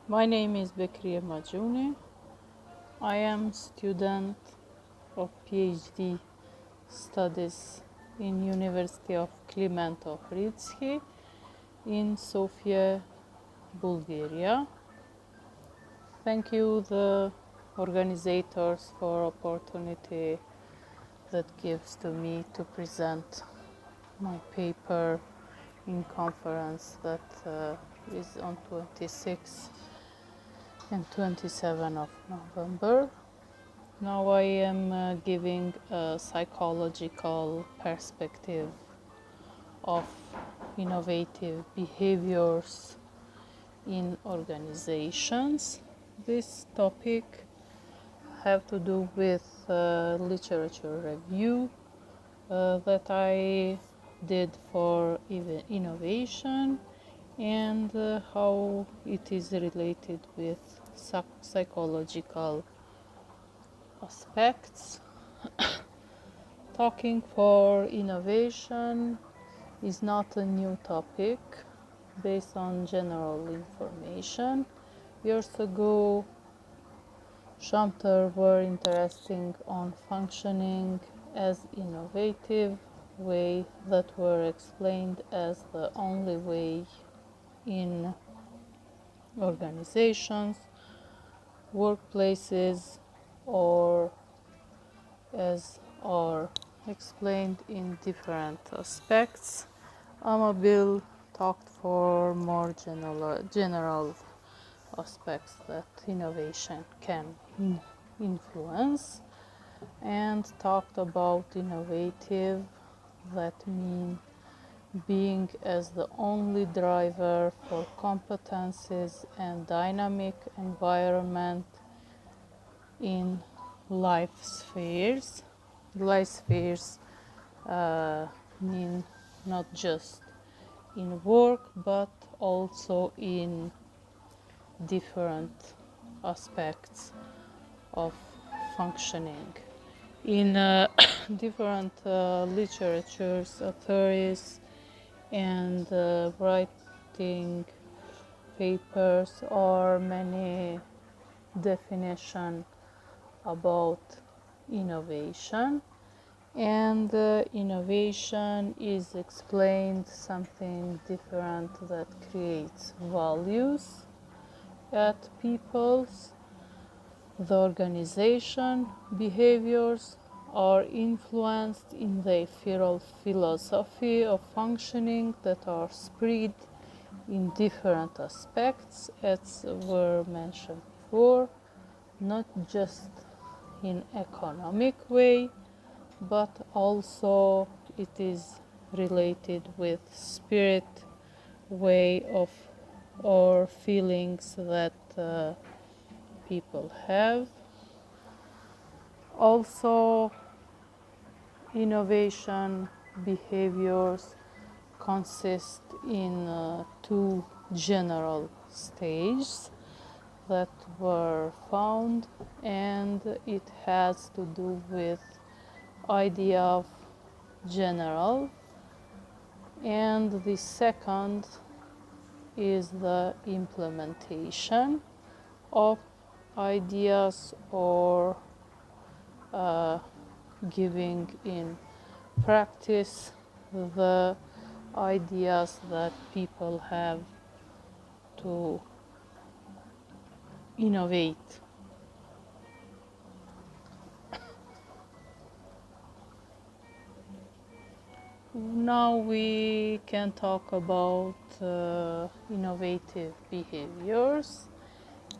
My name is Bekrije MAXHUNI. I am student of PhD studies in University of Clement Ohrid in Sofia, Bulgaria. Thank you the organizers for opportunity that gives to me to present my paper in conference that is on 26 and 27 of November. Now I am giving a psychological perspective of innovative behaviors in organizations. This topic have to do with literature review that I did for innovation and how it is related with psychological aspects. Talking for innovation is not a new topic based on general information. Years ago, chapters were interesting on functioning as innovative way that were explained as the only way in organizations, workplaces, or as are explained in different aspects. Amabil talked for more general aspects that innovation can influence and talked about innovative that mean being as the only driver for competencies and dynamic environment in life spheres. Life spheres mean not just in work but also in different aspects of functioning. In different literatures, theories, and writing papers or many definitions about innovation, and innovation is explained something different that creates values at people's. The organization behaviors are influenced in their philosophy of functioning that are spread in different aspects, as were mentioned before, not just in economic way, but also it is related with spirit way of or feelings that people have. Also, innovation behaviors consist in two general stages that were found, and it has to do with idea of general, and the second is the implementation of ideas or giving in practice the ideas that people have to innovate. Now we can talk about innovative behaviors,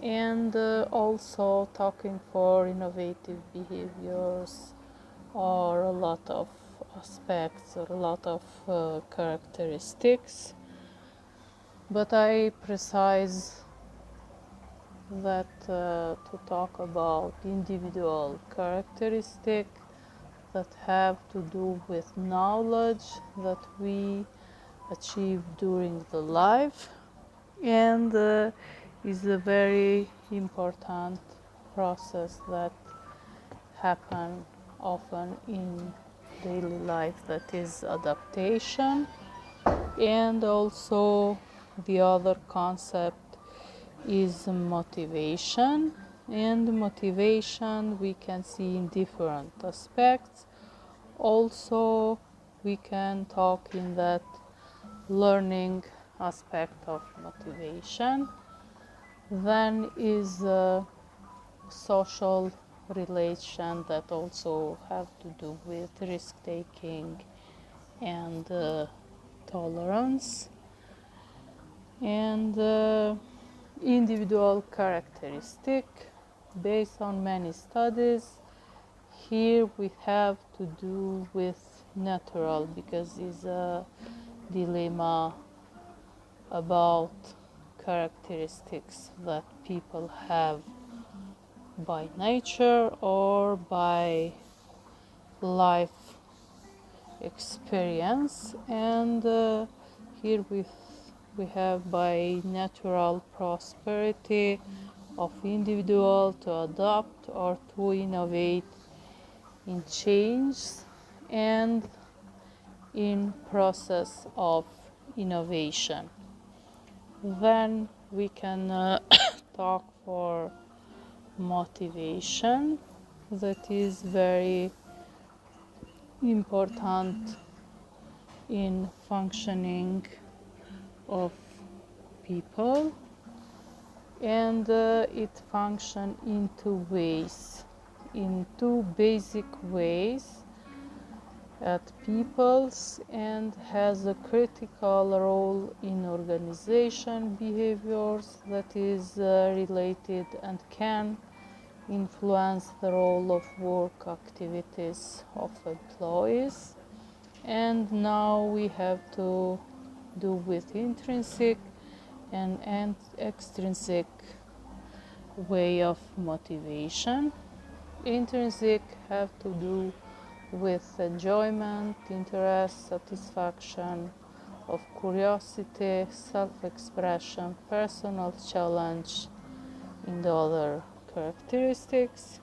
and also talking for innovative behaviors are a lot of aspects or a lot of characteristics, but I precise that to talk about individual characteristics that have to do with knowledge that we achieve during the life, and is a very important process that happen often in daily life, that is adaptation. And also the other concept is motivation. And motivation we can see in different aspects. Also, we can talk in that learning aspect of motivation. Then is social relation that also have to do with risk-taking and tolerance. And individual characteristic based on many studies. Here we have to do with natural, because it's a dilemma about characteristics that people have by nature or by life experience. And here we have by natural prosperity of individual to adopt or to innovate in change and in process of innovation. Then we can talk for motivation, that is very important in functioning of people, and it functions in two ways, in two basic ways at peoples, and has a critical role in organization behaviors that is related and can influence the role of work activities of employees. And now we have to do with intrinsic and extrinsic way of motivation. Intrinsic have to do with enjoyment, interest, satisfaction, of curiosity, self-expression, personal challenge, and other characteristics.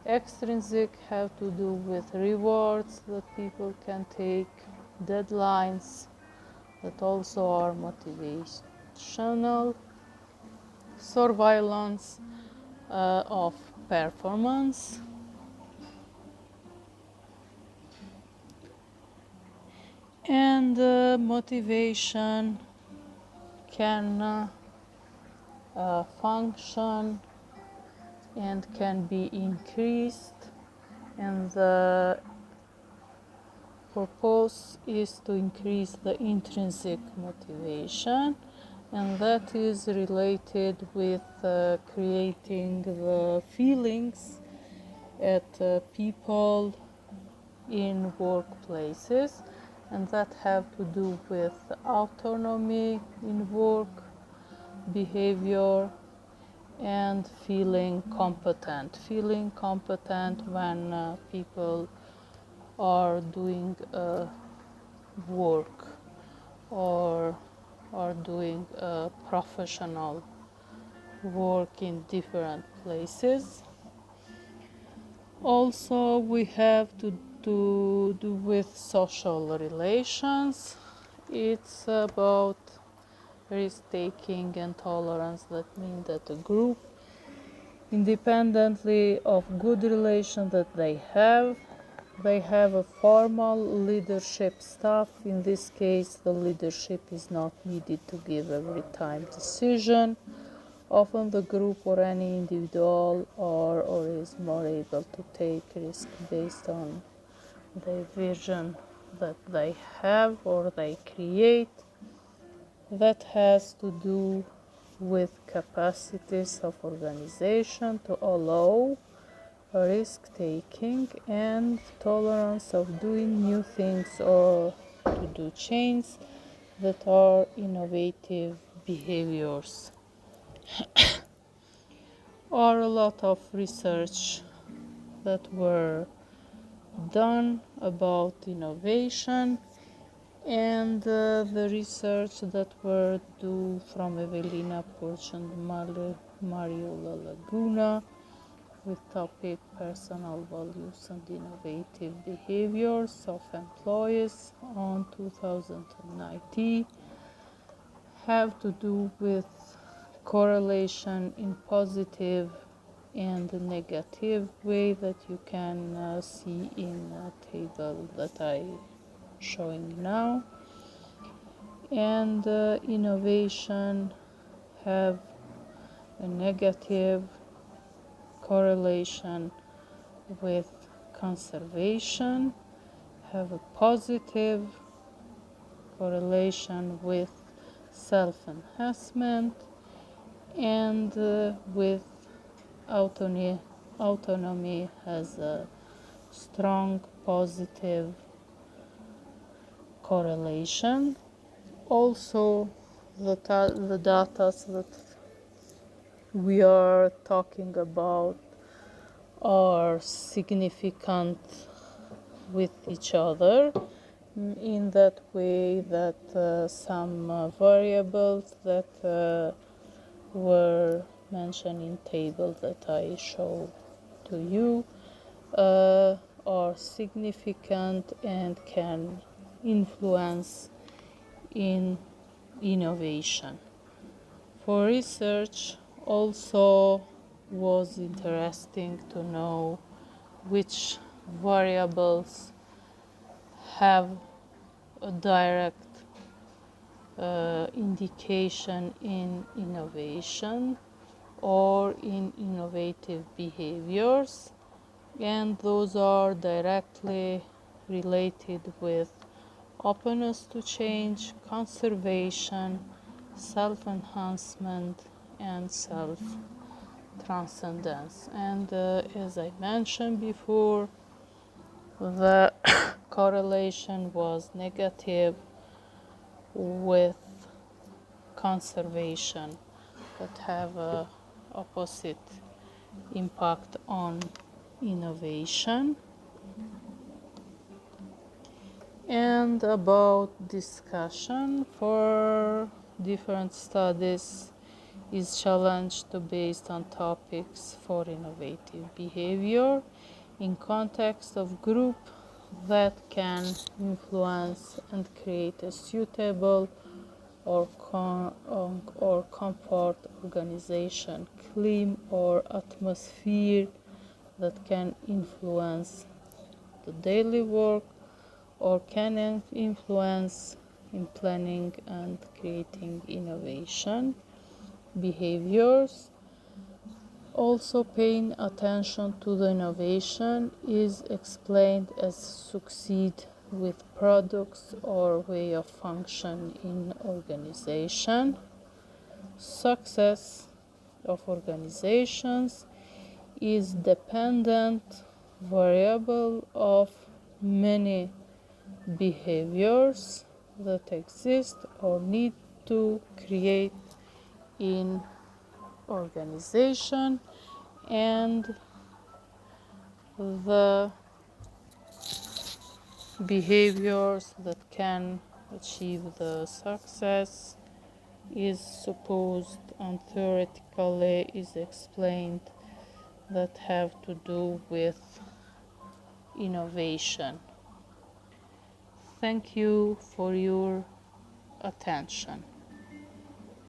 Extrinsic have to do with rewards that people can take, deadlines that also are motivational, surveillance of performance, and motivation can function and can be increased, and the purpose is to increase the intrinsic motivation, and that is related with creating the feelings at people in workplaces, and that have to do with autonomy in work, behavior, and feeling competent when people are doing work or are doing professional work in different places. Also, we have to do with social relations. It's about risk-taking and tolerance. That means that a group, independently of good relation that they have a formal leadership staff. In this case, the leadership is not needed to give every time decision. Often the group or any individual or is more able to take risk based on the vision that they have or they create. That has to do with capacities of organization to allow risk-taking and tolerance of doing new things or to do change that are innovative behaviors. Or a lot of research that were done about innovation, and the research that were done from Evelina Porch and Mariola Laguna with topic personal values and innovative behaviors of employees on 2019 have to do with correlation in positive and negative way that you can see in a table that I'm showing now. And innovation have a negative correlation with conservation, have a positive correlation with self-enhancement, and with autonomy has a strong positive correlation. Also, the data that we are talking about are significant with each other in that way that some variables that were mentioned in table that I show to you are significant and can influence in innovation. For research also was interesting to know which variables have a direct indication in innovation or in innovative behaviors, and those are directly related with openness to change, conservation, self-enhancement, and self-transcendence. And as I mentioned before, the correlation was negative with conservation, that have a opposite impact on innovation. And about discussion for different studies is challenged to based on topics for innovative behavior in context of group that can influence and create a suitable or comfort organization, climate or atmosphere that can influence the daily work or can influence in planning and creating innovation behaviors. Also, paying attention to the innovation is explained as succeed with products or way of function in organization. Success of organizations is dependent variable of many behaviors that exist or need to create in organization, and the behaviors that can achieve the success is supposed and theoretically is explained that have to do with innovation. Thank you for your attention.